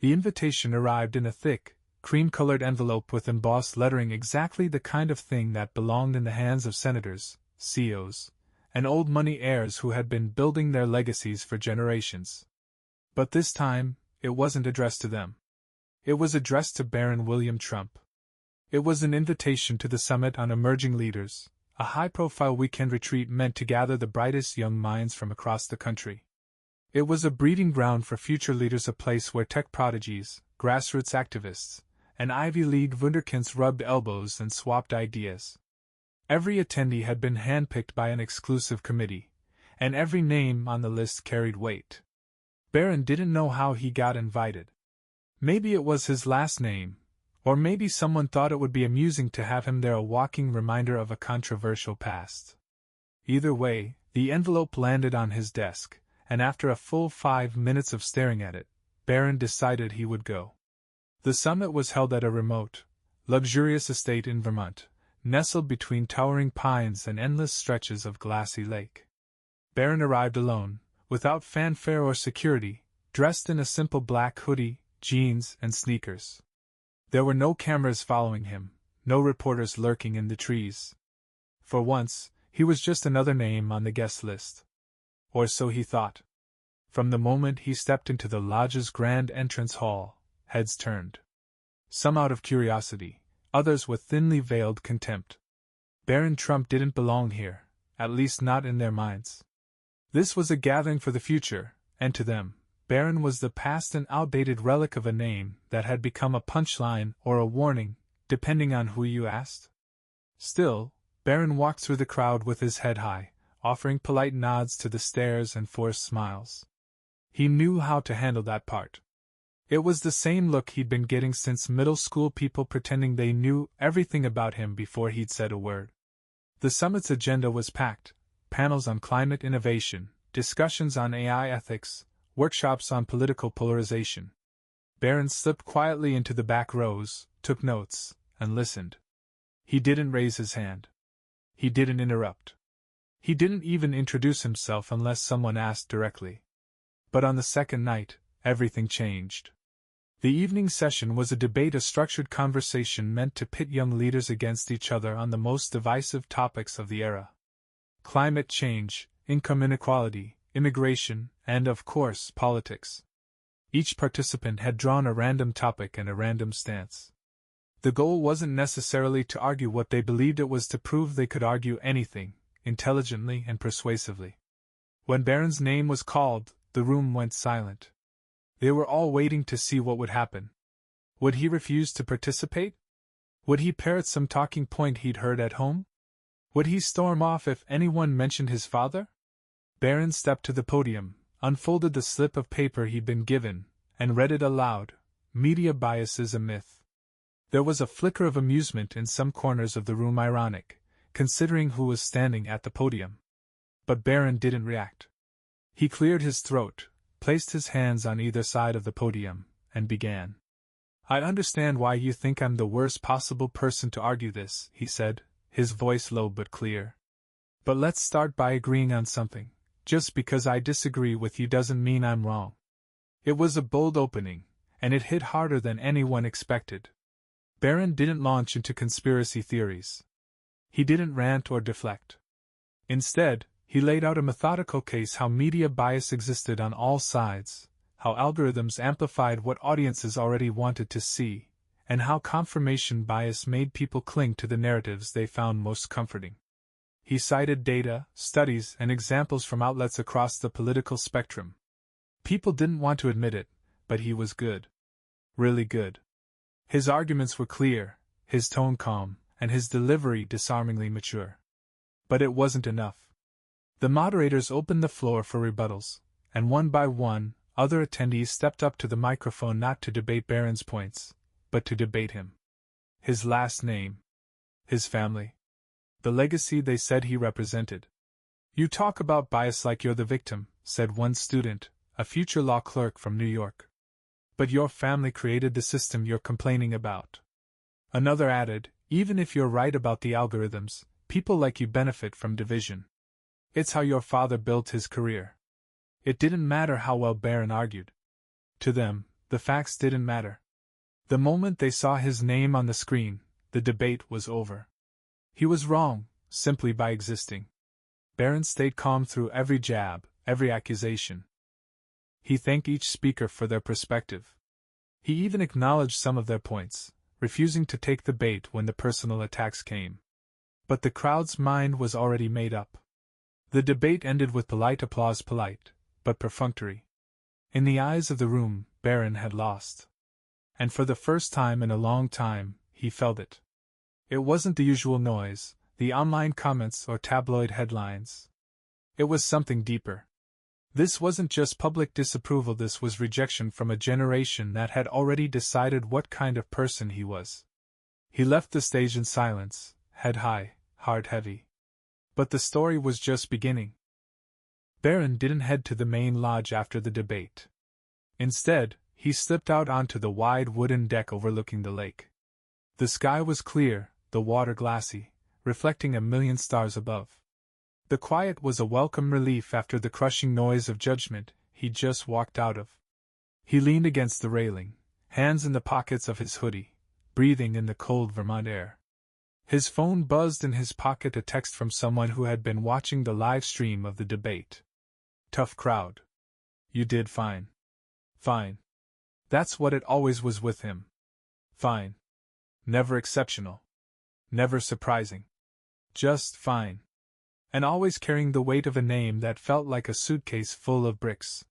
The invitation arrived in a thick, cream-colored envelope with embossed lettering, exactly the kind of thing that belonged in the hands of senators, CEOs, and old money heirs who had been building their legacies for generations. But this time, it wasn't addressed to them. It was addressed to Barron William Trump. It was an invitation to the Summit on Emerging Leaders, a high-profile weekend retreat meant to gather the brightest young minds from across the country. It was a breeding ground for future leaders, a place where tech prodigies, grassroots activists, and Ivy League wunderkinds rubbed elbows and swapped ideas. Every attendee had been handpicked by an exclusive committee, and every name on the list carried weight. Barron didn't know how he got invited. Maybe it was his last name, or maybe someone thought it would be amusing to have him there, a walking reminder of a controversial past. Either way, the envelope landed on his desk, and after a full 5 minutes of staring at it, Barron decided he would go. The summit was held at a remote, luxurious estate in Vermont, nestled between towering pines and endless stretches of glassy lake. Barron arrived alone, without fanfare or security, dressed in a simple black hoodie, jeans, and sneakers. There were no cameras following him, no reporters lurking in the trees. For once, he was just another name on the guest list. Or so he thought. From the moment he stepped into the lodge's grand entrance hall, heads turned. Some out of curiosity, others with thinly veiled contempt. Barron Trump didn't belong here, at least not in their minds. This was a gathering for the future, and to them, Barron was the past, an outdated relic of a name that had become a punchline or a warning, depending on who you asked. Still, Barron walked through the crowd with his head high, offering polite nods to the stares and forced smiles. He knew how to handle that part. It was the same look he'd been getting since middle school, people pretending they knew everything about him before he'd said a word. The summit's agenda was packed: panels on climate innovation, discussions on AI ethics, workshops on political polarization. Barron slipped quietly into the back rows, took notes, and listened. He didn't raise his hand. He didn't interrupt. He didn't even introduce himself unless someone asked directly. But on the second night, everything changed. The evening session was a debate, a structured conversation meant to pit young leaders against each other on the most divisive topics of the era. Climate change, income inequality, immigration, and, of course, politics. Each participant had drawn a random topic and a random stance. The goal wasn't necessarily to argue what they believed, it was to prove they could argue anything, intelligently and persuasively. When Barron's name was called, the room went silent. They were all waiting to see what would happen. Would he refuse to participate? Would he parrot some talking point he'd heard at home? Would he storm off if anyone mentioned his father? Barron stepped to the podium, unfolded the slip of paper he'd been given, and read it aloud. Media bias is a myth. There was a flicker of amusement in some corners of the room, ironic, considering who was standing at the podium. But Barron didn't react. He cleared his throat, placed his hands on either side of the podium, and began. "I understand why you think I'm the worst possible person to argue this," he said, his voice low but clear. "But let's start by agreeing on something. Just because I disagree with you doesn't mean I'm wrong." It was a bold opening, and it hit harder than anyone expected. Barron didn't launch into conspiracy theories. He didn't rant or deflect. Instead, he laid out a methodical case: how media bias existed on all sides, how algorithms amplified what audiences already wanted to see, and how confirmation bias made people cling to the narratives they found most comforting. He cited data, studies, and examples from outlets across the political spectrum. People didn't want to admit it, but he was good. Really good. His arguments were clear, his tone calm, and his delivery disarmingly mature. But it wasn't enough. The moderators opened the floor for rebuttals, and one by one, other attendees stepped up to the microphone, not to debate Barron's points, but to debate him. His last name. His family. The legacy they said he represented. "You talk about bias like you're the victim," said one student, a future law clerk from New York. "But your family created the system you're complaining about." Another added, "Even if you're right about the algorithms, people like you benefit from division. It's how your father built his career." It didn't matter how well Barron argued. To them, The facts didn't matter. The moment they saw his name on the screen, the debate was over. He was wrong, simply by existing. Barron stayed calm through every jab, every accusation. He thanked each speaker for their perspective. He even acknowledged some of their points, refusing to take the bait when the personal attacks came. But the crowd's mind was already made up. The debate ended with polite applause, polite, but perfunctory. In the eyes of the room, Barron had lost. And for the first time in a long time, he felt it. It wasn't the usual noise, the online comments or tabloid headlines. It was something deeper. This wasn't just public disapproval, this was rejection from a generation that had already decided what kind of person he was. He left the stage in silence, head high, heart heavy. But the story was just beginning. Barron didn't head to the main lodge after the debate. Instead, he slipped out onto the wide wooden deck overlooking the lake. The sky was clear, the water glassy, reflecting a million stars above. The quiet was a welcome relief after the crushing noise of judgment he'd just walked out of. He leaned against the railing, hands in the pockets of his hoodie, breathing in the cold Vermont air. His phone buzzed in his pocket, a text from someone who had been watching the live stream of the debate. Tough crowd. You did fine. Fine. That's what it always was with him. Fine. Never exceptional. Never surprising. Just fine. And always carrying the weight of a name that felt like a suitcase full of bricks.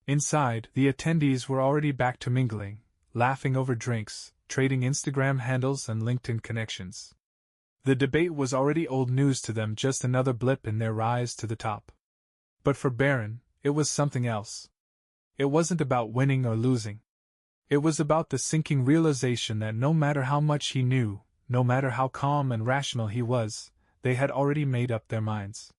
Inside, the attendees were already back to mingling, laughing over drinks, trading Instagram handles and LinkedIn connections. The debate was already old news to them, just another blip in their rise to the top. But for Barron, it was something else. It wasn't about winning or losing. It was about the sinking realization that no matter how much he knew, no matter how calm and rational he was, they had already made up their minds.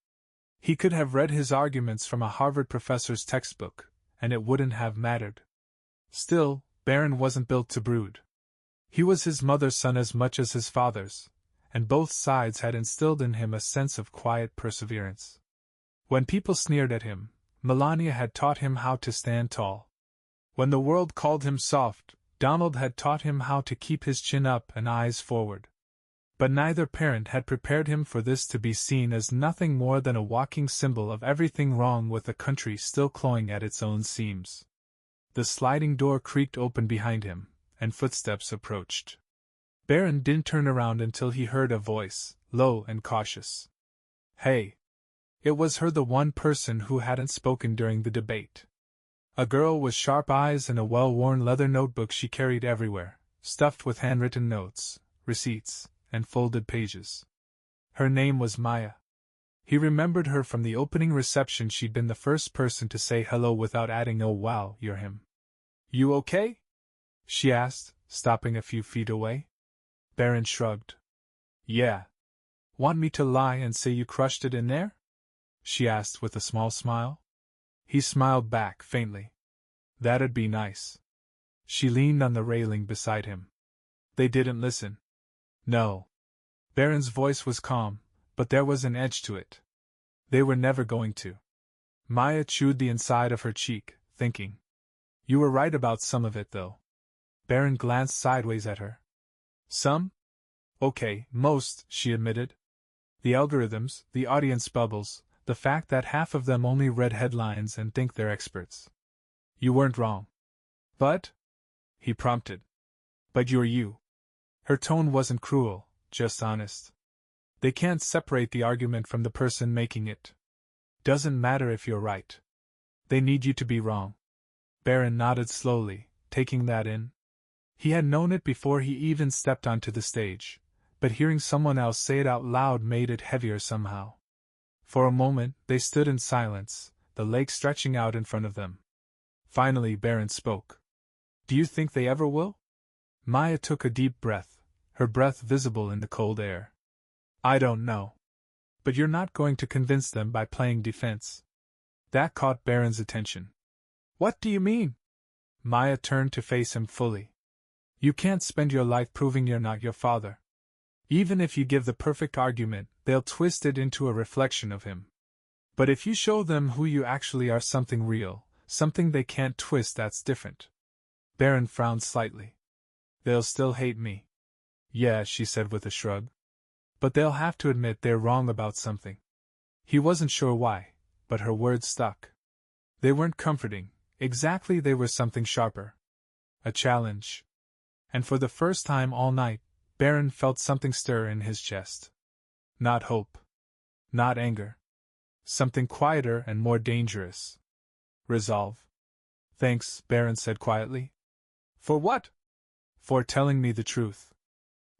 He could have read his arguments from a Harvard professor's textbook, and it wouldn't have mattered. Still, Barron wasn't built to brood. He was his mother's son as much as his father's, and both sides had instilled in him a sense of quiet perseverance. When people sneered at him, Melania had taught him how to stand tall. When the world called him soft, Donald had taught him how to keep his chin up and eyes forward. But neither parent had prepared him for this, to be seen as nothing more than a walking symbol of everything wrong with a country still clawing at its own seams. The sliding door creaked open behind him, and footsteps approached. Barron didn't turn around until he heard a voice, low and cautious. Hey! It was her, the one person who hadn't spoken during the debate. A girl with sharp eyes and a well-worn leather notebook she carried everywhere, stuffed with handwritten notes, receipts, and folded pages. Her name was Maya. He remembered her from the opening reception. She'd been the first person to say hello without adding, "Oh wow, you're him." "You okay?" she asked, stopping a few feet away. Barron shrugged. "Yeah. Want me to lie and say you crushed it in there?" she asked with a small smile. He smiled back faintly. "That'd be nice." She leaned on the railing beside him. They didn't listen. No. Barron's voice was calm, but there was an edge to it. They were never going to. Maya chewed the inside of her cheek, thinking. "You were right about some of it, though." Barron glanced sideways at her. "Some? Okay, most," she admitted. "The algorithms, the audience bubbles, the fact that half of them only read headlines and think they're experts. You weren't wrong." "But?" he prompted. "But you're you." Her tone wasn't cruel, just honest. "They can't separate the argument from the person making it. Doesn't matter if you're right. They need you to be wrong." Barron nodded slowly, taking that in. He had known it before he even stepped onto the stage, but hearing someone else say it out loud made it heavier somehow. For a moment, they stood in silence, the lake stretching out in front of them. Finally, Barron spoke. "Do you think they ever will?" Maya took a deep breath, her breath visible in the cold air. "I don't know. But you're not going to convince them by playing defense." That caught Barron's attention. "What do you mean?" Maya turned to face him fully. "You can't spend your life proving you're not your father. Even if you give the perfect argument, they'll twist it into a reflection of him. But if you show them who you actually are, something real, something they can't twist, that's different." Barron frowned slightly. They'll still hate me. Yeah, she said with a shrug. But they'll have to admit they're wrong about something. He wasn't sure why, but her words stuck. They weren't comforting, exactly, they were something sharper. A challenge. And for the first time all night, Barron felt something stir in his chest. Not hope. Not anger. Something quieter and more dangerous. Resolve. Thanks, Barron said quietly. For what? For telling me the truth.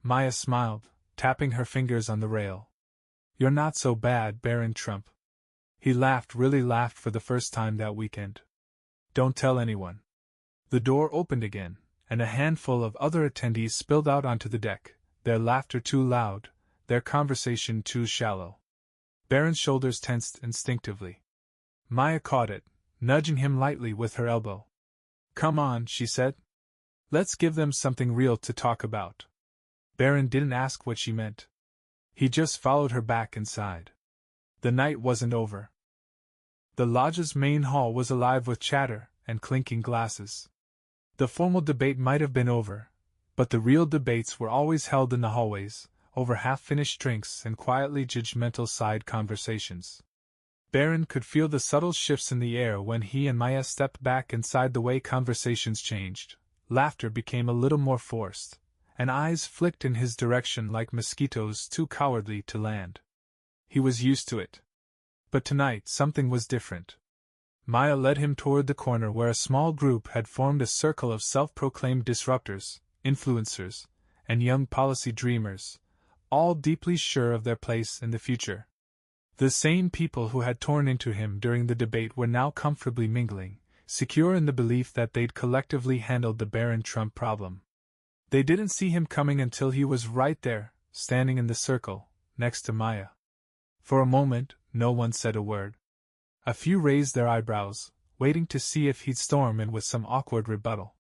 Maya smiled, tapping her fingers on the rail. You're not so bad, Barron Trump. He laughed, really laughed for the first time that weekend. Don't tell anyone. The door opened again, and a handful of other attendees spilled out onto the deck, their laughter too loud, their conversation too shallow. Barron's shoulders tensed instinctively. Maya caught it, nudging him lightly with her elbow. Come on, she said. Let's give them something real to talk about. Barron didn't ask what she meant. He just followed her back inside. The night wasn't over. The lodge's main hall was alive with chatter and clinking glasses. The formal debate might have been over, but the real debates were always held in the hallways, over half-finished drinks and quietly judgmental side conversations. Barron could feel the subtle shifts in the air when he and Maya stepped back inside, the way conversations changed. Laughter became a little more forced, and eyes flicked in his direction like mosquitoes too cowardly to land. He was used to it. But tonight something was different. Maya led him toward the corner where a small group had formed a circle of self-proclaimed disruptors, influencers, and young policy dreamers, all deeply sure of their place in the future. The same people who had torn into him during the debate were now comfortably mingling, secure in the belief that they'd collectively handled the Barron Trump problem. They didn't see him coming until he was right there, standing in the circle, next to Maya. For a moment, no one said a word. A few raised their eyebrows, waiting to see if he'd storm in with some awkward rebuttal.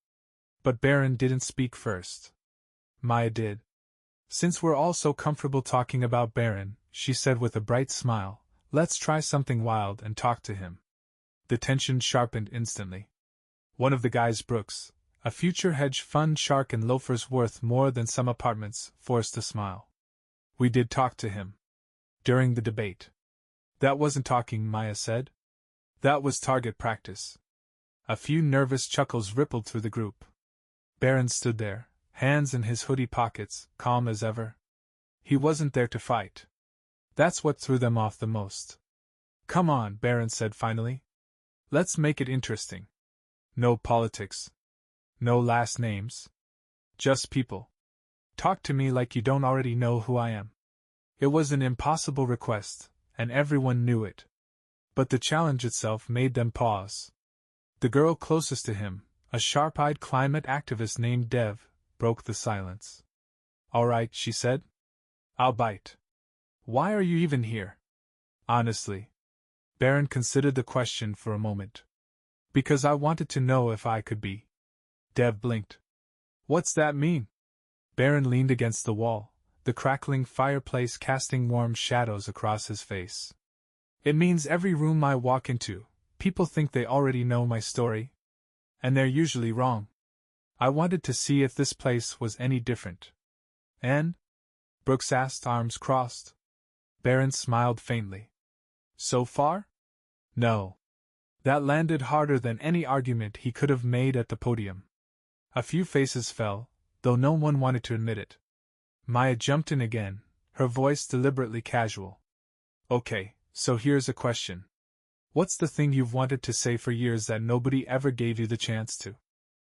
But Barron didn't speak first. Maya did. Since we're all so comfortable talking about Barron, she said with a bright smile, let's try something wild and talk to him. The tension sharpened instantly. One of the guys, Brooks, a future hedge fund shark and loafers worth more than some apartments, forced a smile. We did talk to him. During the debate. That wasn't talking, Maya said. That was target practice. A few nervous chuckles rippled through the group. Barron stood there, hands in his hoodie pockets, calm as ever. He wasn't there to fight. That's what threw them off the most. Come on, Barron said finally. Let's make it interesting. No politics. No last names. Just people. Talk to me like you don't already know who I am. It was an impossible request, and everyone knew it. But the challenge itself made them pause. The girl closest to him, a sharp-eyed climate activist named Dev, broke the silence. All right, she said. I'll bite. Why are you even here? Honestly. Barron considered the question for a moment. Because I wanted to know if I could be. Dev blinked. What's that mean? Barron leaned against the wall, the crackling fireplace casting warm shadows across his face. It means every room I walk into, people think they already know my story. And they're usually wrong. I wanted to see if this place was any different. And? Brooks asked, arms crossed. Barron smiled faintly. So far? No. That landed harder than any argument he could have made at the podium. A few faces fell, though no one wanted to admit it. Maya jumped in again, her voice deliberately casual. Okay, so here's a question. What's the thing you've wanted to say for years that nobody ever gave you the chance to?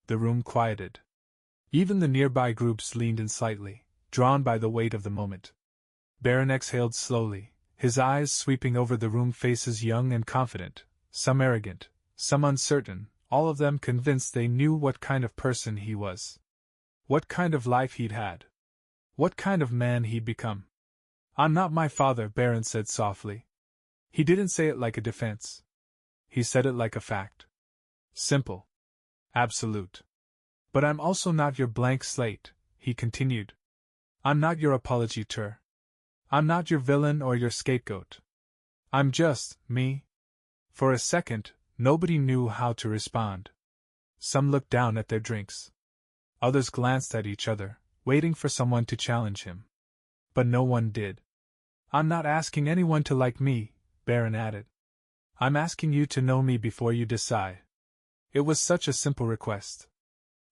The room quieted. Even the nearby groups leaned in slightly, drawn by the weight of the moment. Barron exhaled slowly, his eyes sweeping over the room, faces young and confident, some arrogant, some uncertain, all of them convinced they knew what kind of person he was. What kind of life he'd had. What kind of man he'd become. I'm not my father, Barron said softly. He didn't say it like a defense. He said it like a fact. Simple. Absolute. But I'm also not your blank slate, he continued. I'm not your apologiteur. I'm not your villain or your scapegoat. I'm just me. For a second, nobody knew how to respond. Some looked down at their drinks. Others glanced at each other, waiting for someone to challenge him. But no one did. I'm not asking anyone to like me, Barron added. I'm asking you to know me before you decide. It was such a simple request.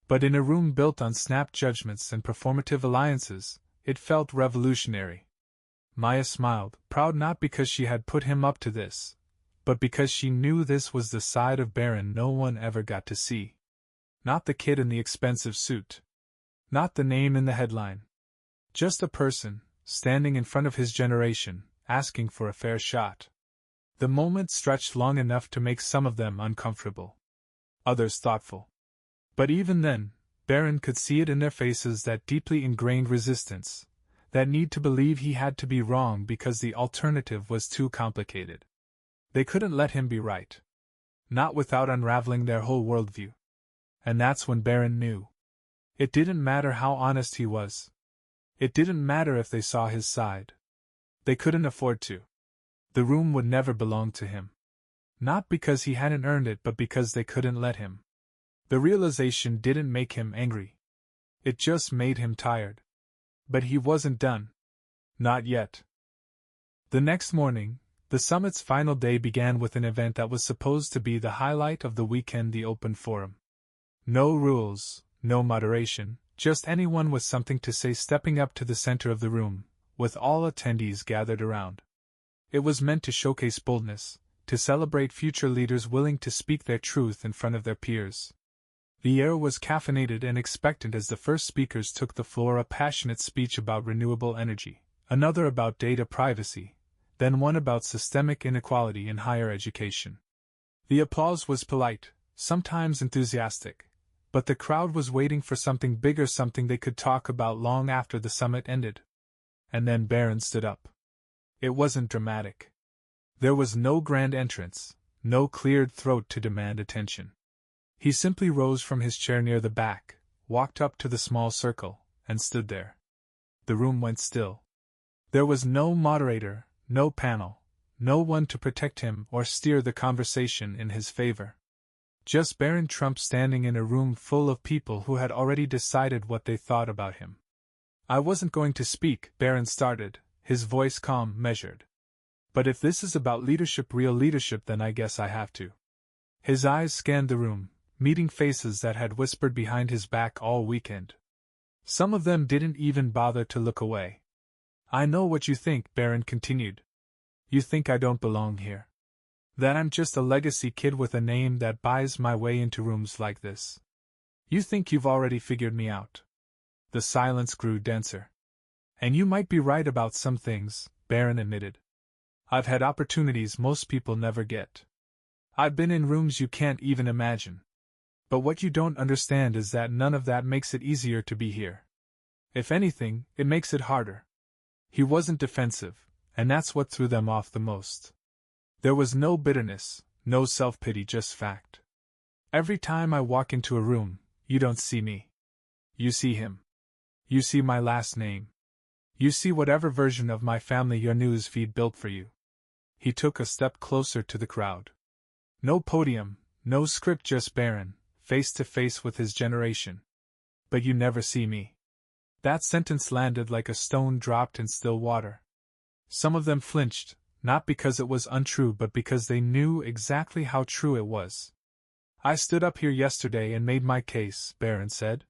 But in a room built on snap judgments and performative alliances, it felt revolutionary. Maya smiled, proud not because she had put him up to this, but because she knew this was the side of Barron no one ever got to see. Not the kid in the expensive suit. Not the name in the headline. Just a person, standing in front of his generation, asking for a fair shot. The moment stretched long enough to make some of them uncomfortable. Others thoughtful. But even then, Barron could see it in their faces, that deeply ingrained resistance, that need to believe he had to be wrong because the alternative was too complicated. They couldn't let him be right. Not without unraveling their whole worldview. And that's when Barron knew. It didn't matter how honest he was. It didn't matter if they saw his side. They couldn't afford to. The room would never belong to him. Not because he hadn't earned it, but because they couldn't let him. The realization didn't make him angry. It just made him tired. But he wasn't done. Not yet. The next morning, the summit's final day began with an event that was supposed to be the highlight of the weekend: the open forum. No rules, no moderation, just anyone with something to say stepping up to the center of the room, with all attendees gathered around. It was meant to showcase boldness, to celebrate future leaders willing to speak their truth in front of their peers. The air was caffeinated and expectant as the first speakers took the floor, a passionate speech about renewable energy, another about data privacy, then one about systemic inequality in higher education. The applause was polite, sometimes enthusiastic, but the crowd was waiting for something bigger, something they could talk about long after the summit ended. And then Barron stood up. It wasn't dramatic. There was no grand entrance, no cleared throat to demand attention. He simply rose from his chair near the back, walked up to the small circle, and stood there. The room went still. There was no moderator, no panel, no one to protect him or steer the conversation in his favor. Just Barron Trump standing in a room full of people who had already decided what they thought about him. I wasn't going to speak, Barron started, his voice calm, measured. But if this is about leadership, real leadership, then I guess I have to. His eyes scanned the room, meeting faces that had whispered behind his back all weekend. Some of them didn't even bother to look away. I know what you think, Barron continued. You think I don't belong here. That I'm just a legacy kid with a name that buys my way into rooms like this. You think you've already figured me out. The silence grew denser. And you might be right about some things, Barron admitted. I've had opportunities most people never get. I've been in rooms you can't even imagine. But what you don't understand is that none of that makes it easier to be here. If anything, it makes it harder. He wasn't defensive, and that's what threw them off the most. There was no bitterness, no self-pity, just fact. Every time I walk into a room, you don't see me. You see him. You see my last name. You see whatever version of my family your news feed built for you. He took a step closer to the crowd. No podium, no script, just Barron, face to face with his generation. But you never see me. That sentence landed like a stone dropped in still water. Some of them flinched, not because it was untrue but because they knew exactly how true it was. I stood up here yesterday and made my case, Barron said.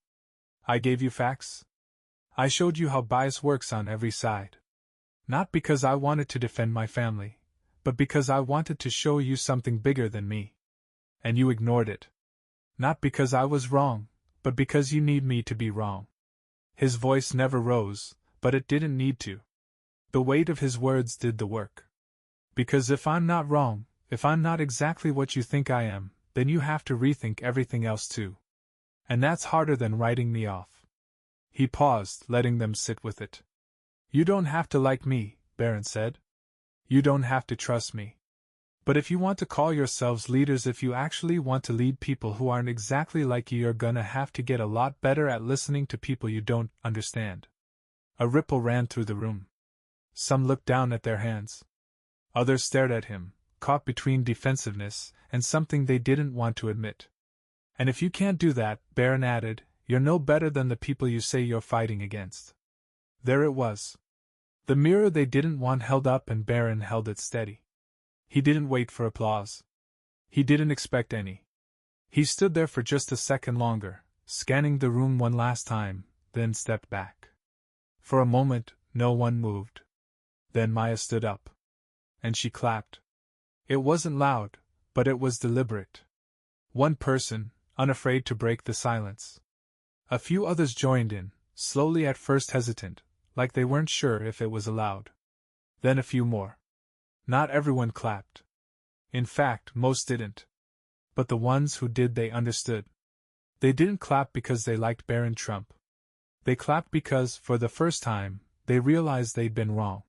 I gave you facts. I showed you how bias works on every side. Not because I wanted to defend my family, but because I wanted to show you something bigger than me. And you ignored it. Not because I was wrong, but because you need me to be wrong. His voice never rose, but it didn't need to. The weight of his words did the work. Because if I'm not wrong, if I'm not exactly what you think I am, then you have to rethink everything else too. And that's harder than writing me off. He paused, letting them sit with it. You don't have to like me, Barron said. You don't have to trust me. But if you want to call yourselves leaders, if you actually want to lead people who aren't exactly like you, you're gonna have to get a lot better at listening to people you don't understand. A ripple ran through the room. Some looked down at their hands. Others stared at him, caught between defensiveness and something they didn't want to admit. And if you can't do that, Barron added, you're no better than the people you say you're fighting against. There it was. The mirror they didn't want held up, and Barron held it steady. He didn't wait for applause. He didn't expect any. He stood there for just a second longer, scanning the room one last time, then stepped back. For a moment, no one moved. Then Maya stood up. And she clapped. It wasn't loud, but it was deliberate. One person, unafraid to break the silence. A few others joined in, slowly at first hesitant, like they weren't sure if it was allowed. Then a few more. Not everyone clapped. In fact, most didn't. But the ones who did, they understood. They didn't clap because they liked Barron Trump. They clapped because, for the first time, they realized they'd been wrong.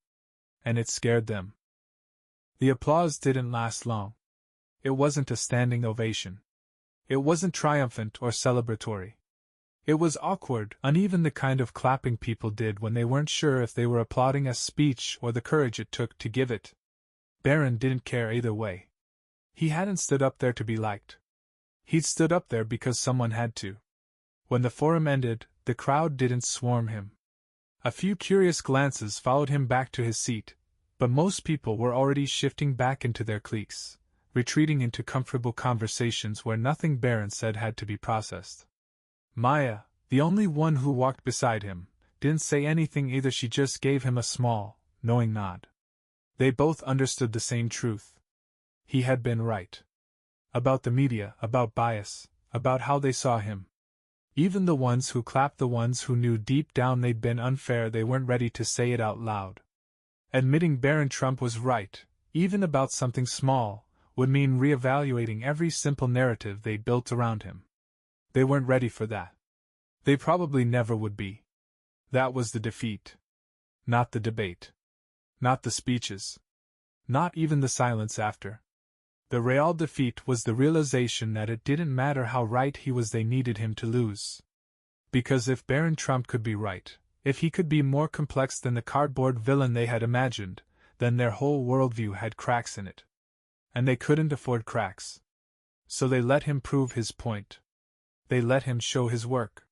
And it scared them. The applause didn't last long. It wasn't a standing ovation. It wasn't triumphant or celebratory. It was awkward, uneven, the kind of clapping people did when they weren't sure if they were applauding a speech or the courage it took to give it. Barron didn't care either way. He hadn't stood up there to be liked. He'd stood up there because someone had to. When the forum ended, the crowd didn't swarm him. A few curious glances followed him back to his seat, but most people were already shifting back into their cliques, retreating into comfortable conversations where nothing Barron said had to be processed. Maya, the only one who walked beside him, didn't say anything either. She just gave him a small, knowing nod. They both understood the same truth. He had been right. About the media, about bias, about how they saw him. Even the ones who clapped, the ones who knew deep down they'd been unfair, they weren't ready to say it out loud. Admitting Barron Trump was right, even about something small, would mean reevaluating every simple narrative they built around him. They weren't ready for that. They probably never would be. That was the defeat. Not the debate. Not the speeches. Not even the silence after. The real defeat was the realization that it didn't matter how right he was, they needed him to lose. Because if Barron Trump could be right, if he could be more complex than the cardboard villain they had imagined, then their whole worldview had cracks in it. And they couldn't afford cracks. So they let him prove his point. They let him show his work.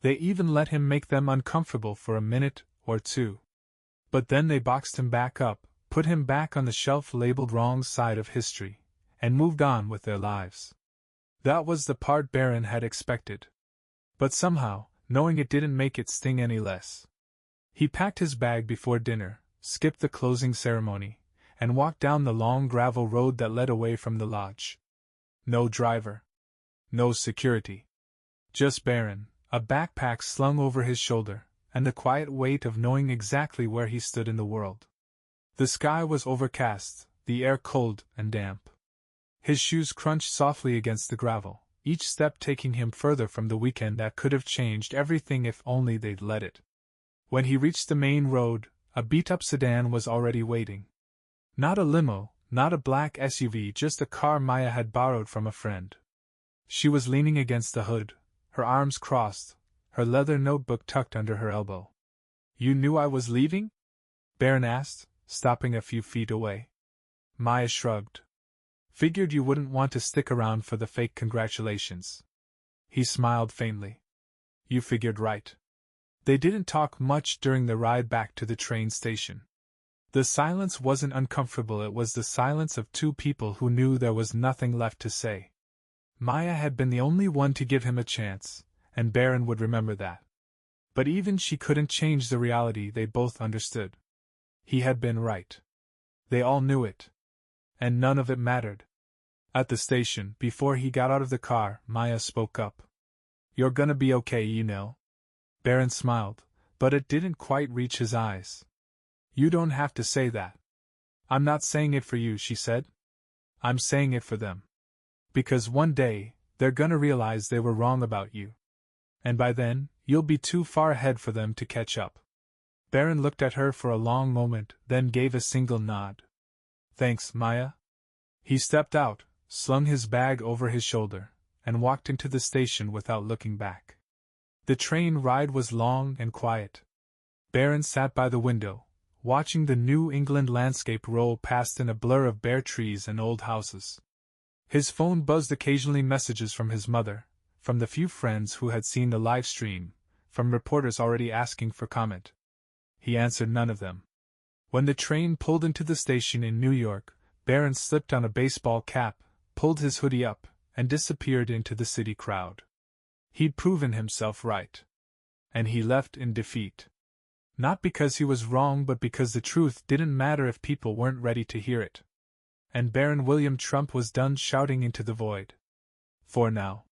They even let him make them uncomfortable for a minute or two. But then they boxed him back up, put him back on the shelf labeled wrong side of history, and moved on with their lives. That was the part Barron had expected. But somehow, knowing it didn't make it sting any less. He packed his bag before dinner, skipped the closing ceremony, and walked down the long gravel road that led away from the lodge. No driver. No security. Just Barron, a backpack slung over his shoulder, and the quiet weight of knowing exactly where he stood in the world. The sky was overcast, the air cold and damp. His shoes crunched softly against the gravel, each step taking him further from the weekend that could have changed everything if only they'd let it. When he reached the main road, a beat-up sedan was already waiting. Not a limo, not a black SUV, just a car Maya had borrowed from a friend. She was leaning against the hood, her arms crossed, her leather notebook tucked under her elbow. You knew I was leaving? Barron asked, stopping a few feet away. Maya shrugged. Figured you wouldn't want to stick around for the fake congratulations. He smiled faintly. You figured right. They didn't talk much during the ride back to the train station. The silence wasn't uncomfortable, it was the silence of two people who knew there was nothing left to say. Maya had been the only one to give him a chance, and Barron would remember that. But even she couldn't change the reality they both understood. He had been right. They all knew it. And none of it mattered. At the station, before he got out of the car, Maya spoke up. You're gonna be okay, you know. Barron smiled, but it didn't quite reach his eyes. You don't have to say that. I'm not saying it for you, she said. I'm saying it for them. Because one day, they're gonna realize they were wrong about you. And by then, you'll be too far ahead for them to catch up. Barron looked at her for a long moment, then gave a single nod. Thanks, Maya. He stepped out, slung his bag over his shoulder, and walked into the station without looking back. The train ride was long and quiet. Barron sat by the window, watching the New England landscape roll past in a blur of bare trees and old houses. His phone buzzed occasionally, messages from his mother, from the few friends who had seen the live stream, from reporters already asking for comment. He answered none of them. When the train pulled into the station in New York, Barron slipped on a baseball cap, pulled his hoodie up, and disappeared into the city crowd. He'd proven himself right. And he left in defeat. Not because he was wrong, but because the truth didn't matter if people weren't ready to hear it. And Barron William Trump was done shouting into the void. For now,